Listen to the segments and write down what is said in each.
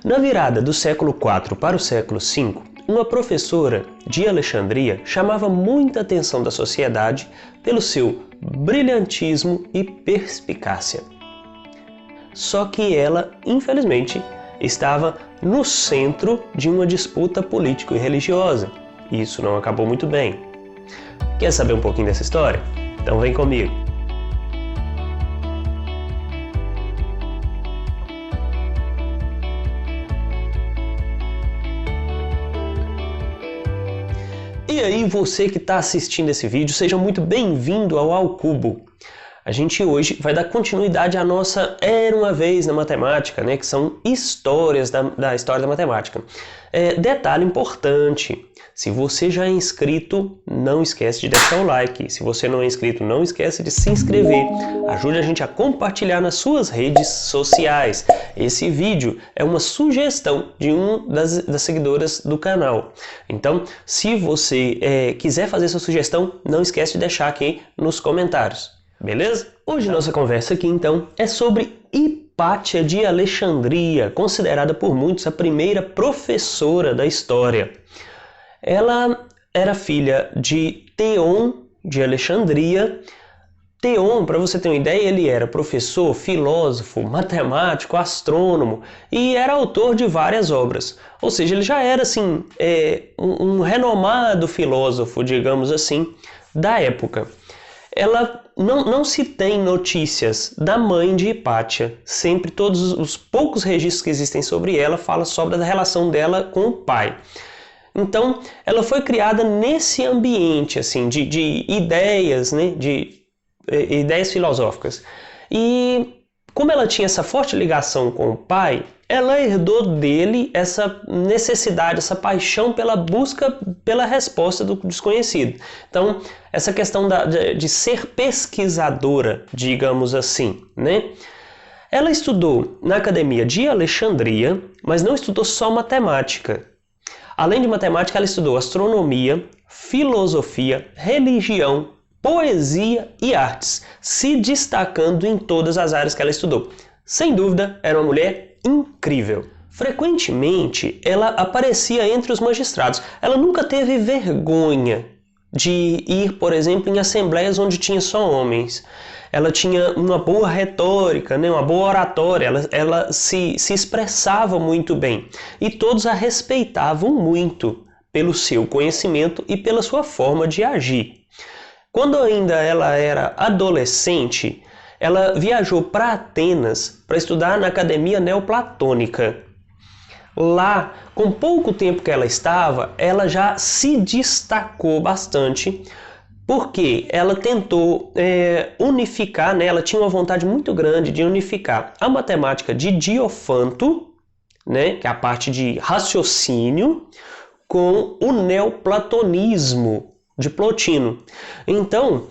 Na virada do século IV para o século V, uma professora de Alexandria chamava muita atenção da sociedade pelo seu brilhantismo e perspicácia. Só que ela, infelizmente, estava no centro de uma disputa político e religiosa, e isso não acabou muito bem. Quer saber um pouquinho dessa história? Então vem comigo! E aí, você que está assistindo esse vídeo, seja muito bem-vindo ao Ao Cubo. A gente hoje vai dar continuidade à nossa Era uma Vez na Matemática, né? Que são histórias da história da matemática. Detalhe importante, se você já é inscrito, não esquece de deixar o like. Se você não é inscrito, não esquece de se inscrever. Ajude a gente a compartilhar nas suas redes sociais. Esse vídeo é uma sugestão de das seguidoras do canal. Então, se você quiser fazer sua sugestão, não esquece de deixar aqui nos comentários. Beleza? Hoje nossa conversa aqui então é sobre Hipátia de Alexandria, considerada por muitos a primeira professora da história. Ela era filha de Theon de Alexandria. Theon, para você ter uma ideia, ele era professor, filósofo, matemático, astrônomo e era autor de várias obras. Ou seja, ele já era assim, um renomado filósofo, digamos assim, da época. Ela não se tem notícias da mãe de Hipátia. Sempre todos os poucos registros que existem sobre ela falam sobre a relação dela com o pai. Então, ela foi criada nesse ambiente assim de ideias, né, de ideias filosóficas. E como ela tinha essa forte ligação com o pai, ela herdou dele essa necessidade, essa paixão pela busca pela resposta do desconhecido. Então, essa questão de ser pesquisadora, digamos assim, né? Ela estudou na Academia de Alexandria, mas não estudou só matemática. Além de matemática, ela estudou astronomia, filosofia, religião, poesia e artes, se destacando em todas as áreas que ela estudou. Sem dúvida, era uma mulher incrível. Frequentemente, ela aparecia entre os magistrados. Ela nunca teve vergonha de ir, por exemplo, em assembleias onde tinha só homens. Ela tinha uma boa retórica, né? Uma boa oratória, ela se expressava muito bem. E todos a respeitavam muito pelo seu conhecimento e pela sua forma de agir. Quando ainda ela era adolescente, ela viajou para Atenas para estudar na Academia Neoplatônica. Lá, com pouco tempo que ela estava, ela já se destacou bastante, porque ela tentou unificar, né? Ela tinha uma vontade muito grande de unificar a matemática de Diofanto, né? Que é a parte de raciocínio, com o neoplatonismo de Plotino. Então,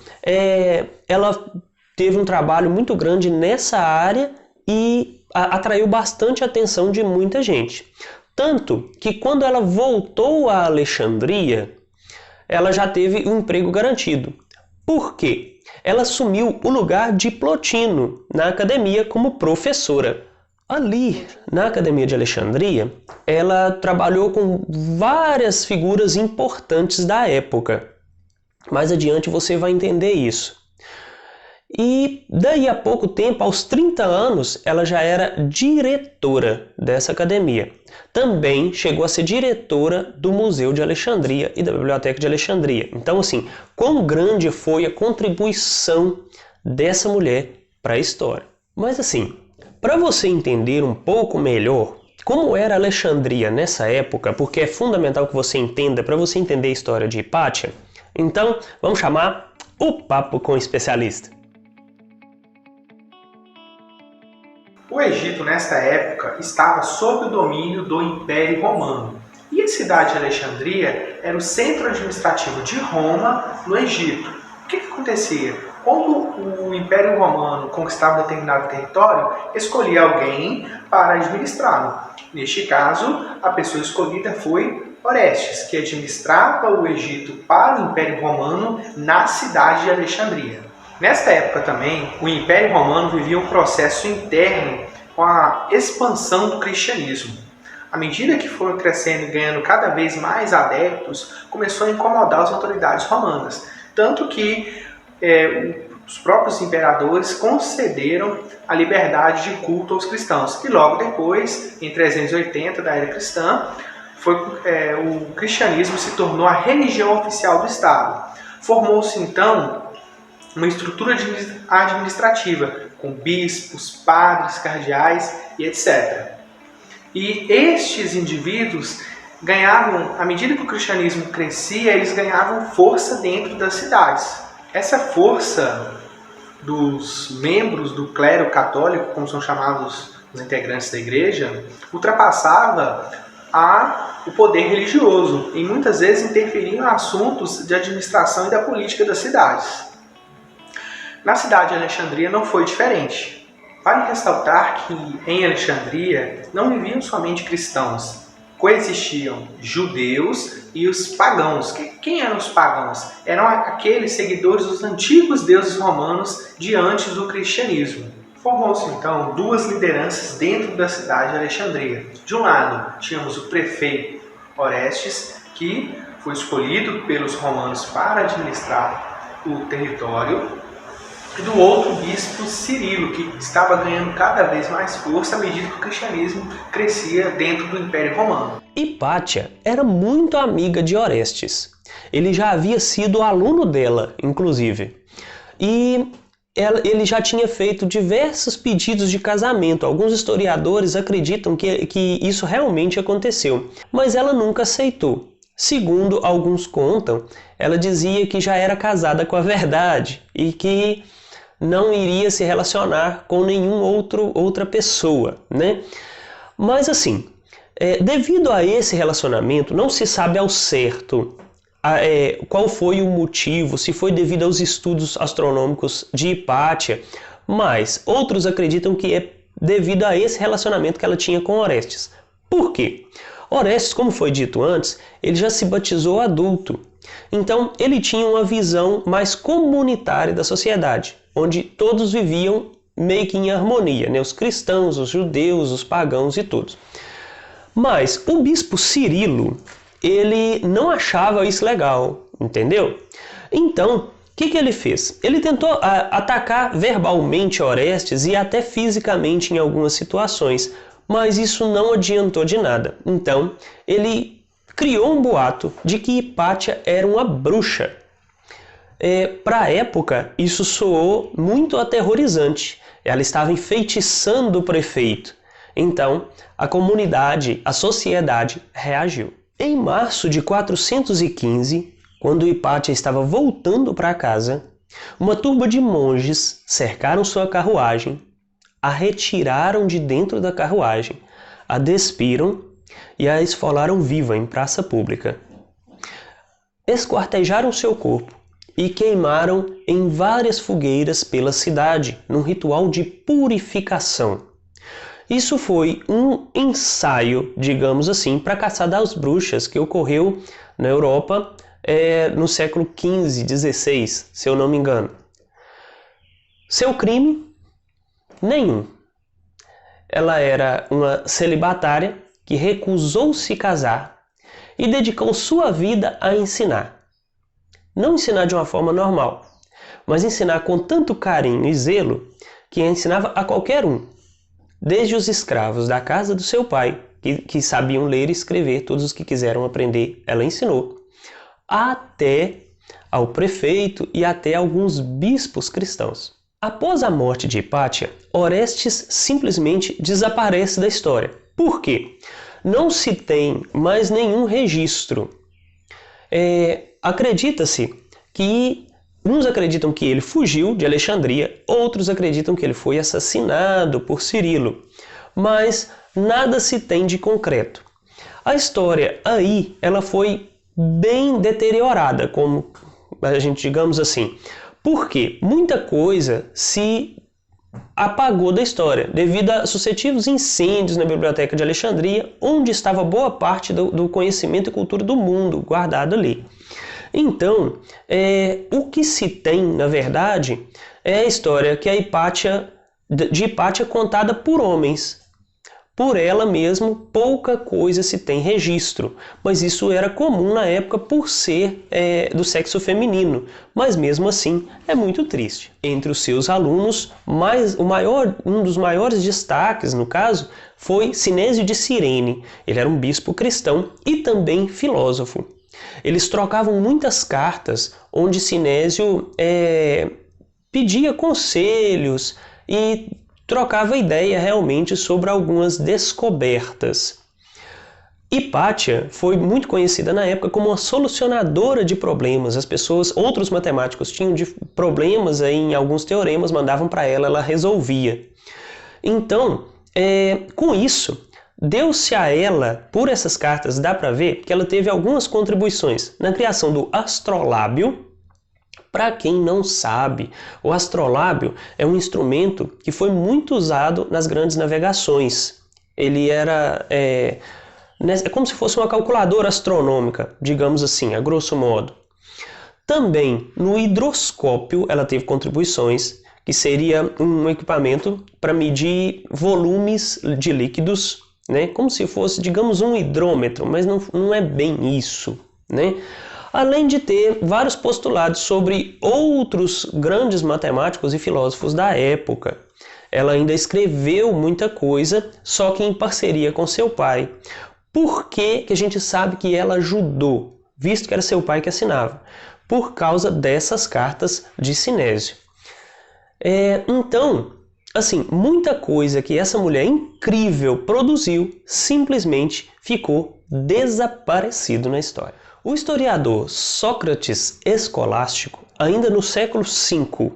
ela teve um trabalho muito grande nessa área e atraiu bastante a atenção de muita gente. Tanto que quando ela voltou a Alexandria, ela já teve um emprego garantido. Por quê? Ela assumiu o lugar de Plotino na academia como professora. Ali, na Academia de Alexandria, ela trabalhou com várias figuras importantes da época. Mais adiante você vai entender isso. E daí a pouco tempo, aos 30 anos, ela já era diretora dessa academia. Também chegou a ser diretora do Museu de Alexandria e da Biblioteca de Alexandria. Então, assim, quão grande foi a contribuição dessa mulher para a história. Mas assim, para você entender um pouco melhor como era Alexandria nessa época, porque é fundamental que você entenda para você entender a história de Hipátia, então vamos chamar o Papo com o Especialista. O Egito, nesta época, estava sob o domínio do Império Romano. E a cidade de Alexandria era o centro administrativo de Roma, no Egito. O que acontecia? Quando o Império Romano conquistava determinado território, escolhia alguém para administrá-lo. Neste caso, a pessoa escolhida foi Orestes, que administrava o Egito para o Império Romano na cidade de Alexandria. Nesta época também, o Império Romano vivia um processo interno com a expansão do cristianismo. à medida que foram crescendo e ganhando cada vez mais adeptos, começou a incomodar as autoridades romanas. Tanto que os próprios imperadores concederam a liberdade de culto aos cristãos. E logo depois, em 380 da era cristã, o cristianismo se tornou a religião oficial do Estado. Formou-se então uma estrutura administrativa, com bispos, padres, cardeais e etc. E estes indivíduos ganhavam, à medida que o cristianismo crescia, eles ganhavam força dentro das cidades. Essa força dos membros do clero católico, como são chamados os integrantes da igreja, ultrapassava o poder religioso e muitas vezes interferiam em assuntos de administração e da política das cidades. Na cidade de Alexandria não foi diferente. Vale ressaltar que em Alexandria não viviam somente cristãos, coexistiam judeus e os pagãos. Quem eram os pagãos? Eram aqueles seguidores dos antigos deuses romanos diante do cristianismo. Formou-se então duas lideranças dentro da cidade de Alexandria. De um lado, tínhamos o prefeito Orestes, que foi escolhido pelos romanos para administrar o território, e do outro, o bispo Cirilo, que estava ganhando cada vez mais força à medida que o cristianismo crescia dentro do Império Romano. Hipátia era muito amiga de Orestes. Ele já havia sido aluno dela, inclusive. E ele já tinha feito diversos pedidos de casamento. Alguns historiadores acreditam que isso realmente aconteceu, mas ela nunca aceitou. Segundo alguns contam, ela dizia que já era casada com a verdade e que não iria se relacionar com outra pessoa, né? Mas assim, devido a esse relacionamento, não se sabe ao certo qual foi o motivo, se foi devido aos estudos astronômicos de Hipátia, mas outros acreditam que é devido a esse relacionamento que ela tinha com Orestes. Por quê? Orestes, como foi dito antes, ele já se batizou adulto. Então, ele tinha uma visão mais comunitária da sociedade, onde todos viviam meio que em harmonia, né? Os cristãos, os judeus, os pagãos e todos. Mas o bispo Cirilo, ele não achava isso legal, entendeu? Então, o que ele fez? Ele tentou atacar verbalmente Orestes e até fisicamente em algumas situações, mas isso não adiantou de nada. Então, ele criou um boato de que Hipátia era uma bruxa. Para a época, isso soou muito aterrorizante. Ela estava enfeitiçando o prefeito. Então, a comunidade, a sociedade reagiu. Em março de 415, quando Hipátia estava voltando para casa, uma turba de monges cercaram sua carruagem, a retiraram de dentro da carruagem, a despiram e a esfolaram viva em praça pública. Esquartejaram seu corpo e queimaram em várias fogueiras pela cidade, num ritual de purificação. Isso foi um ensaio, digamos assim, para caçar das bruxas que ocorreu na Europa no século XV, XVI, se eu não me engano. Seu crime? Nenhum. Ela era uma celibatária que recusou-se casar e dedicou sua vida a ensinar. Não ensinar de uma forma normal, mas ensinar com tanto carinho e zelo que ensinava a qualquer um, desde os escravos da casa do seu pai, que sabiam ler e escrever, todos os que quiseram aprender, ela ensinou, até ao prefeito e até alguns bispos cristãos. Após a morte de Hipátia, Orestes simplesmente desaparece da história. Por quê? Não se tem mais nenhum registro. Acredita-se que uns acreditam que ele fugiu de Alexandria, outros acreditam que ele foi assassinado por Cirilo, mas nada se tem de concreto. A história aí, ela foi bem deteriorada, como a gente, digamos assim, porque muita coisa se apagou da história devido a sucessivos incêndios na Biblioteca de Alexandria, onde estava boa parte do conhecimento e cultura do mundo guardado ali. Então, o que se tem, na verdade, é a história que de Hipátia contada por homens. por ela mesmo, pouca coisa se tem registro, mas isso era comum na época por ser do sexo feminino, mas mesmo assim é muito triste. Entre os seus alunos, um dos maiores destaques, no caso, foi Sinésio de Cirene. Ele era um bispo cristão e também filósofo. Eles trocavam muitas cartas onde Sinésio pedia conselhos e trocava ideia realmente sobre algumas descobertas. Hipátia foi muito conhecida na época como uma solucionadora de problemas. Outros matemáticos tinham problemas em alguns teoremas, mandavam para ela, ela resolvia. Então, com isso, deu-se a ela, por essas cartas, dá para ver que ela teve algumas contribuições na criação do astrolábio. Para quem não sabe, o astrolábio é um instrumento que foi muito usado nas grandes navegações. Ele era é como se fosse uma calculadora astronômica, digamos assim, a grosso modo. Também no hidroscópio ela teve contribuições, que seria um equipamento para medir volumes de líquidos, né? Como se fosse, digamos, um hidrômetro, mas não é bem isso, né? Além de ter vários postulados sobre outros grandes matemáticos e filósofos da época. Ela ainda escreveu muita coisa, só que em parceria com seu pai. Por que a gente sabe que ela ajudou, visto que era seu pai que assinava? Por causa dessas cartas de Sinésio. Então, assim, muita coisa que essa mulher incrível produziu simplesmente ficou desaparecido na história. O historiador Sócrates Escolástico, ainda no século V,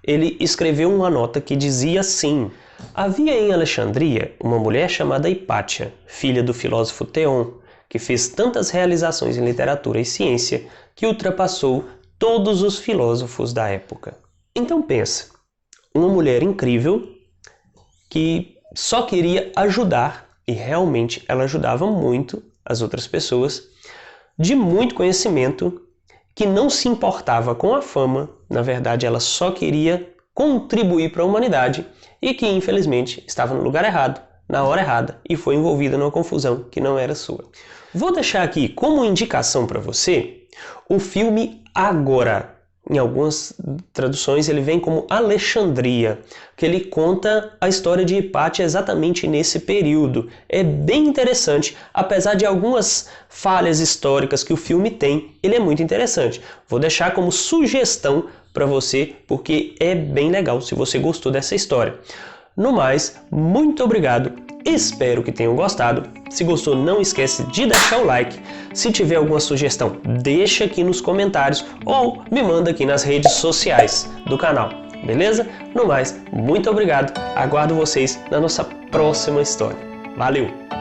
ele escreveu uma nota que dizia assim: havia em Alexandria uma mulher chamada Hipátia, filha do filósofo Teon, que fez tantas realizações em literatura e ciência que ultrapassou todos os filósofos da época. Então pensa, uma mulher incrível que só queria ajudar, e realmente ela ajudava muito as outras pessoas, de muito conhecimento, que não se importava com a fama, na verdade ela só queria contribuir para a humanidade e que infelizmente estava no lugar errado, na hora errada e foi envolvida numa confusão que não era sua. Vou deixar aqui como indicação para você o filme Ágora. Em algumas traduções ele vem como Alexandria, que ele conta a história de Hipátia exatamente nesse período. É bem interessante, apesar de algumas falhas históricas que o filme tem, ele é muito interessante. Vou deixar como sugestão para você, porque é bem legal se você gostou dessa história. No mais, muito obrigado, espero que tenham gostado. Se gostou, não esquece de deixar o like. Se tiver alguma sugestão, deixa aqui nos comentários ou me manda aqui nas redes sociais do canal, beleza? No mais, muito obrigado, aguardo vocês na nossa próxima história. Valeu!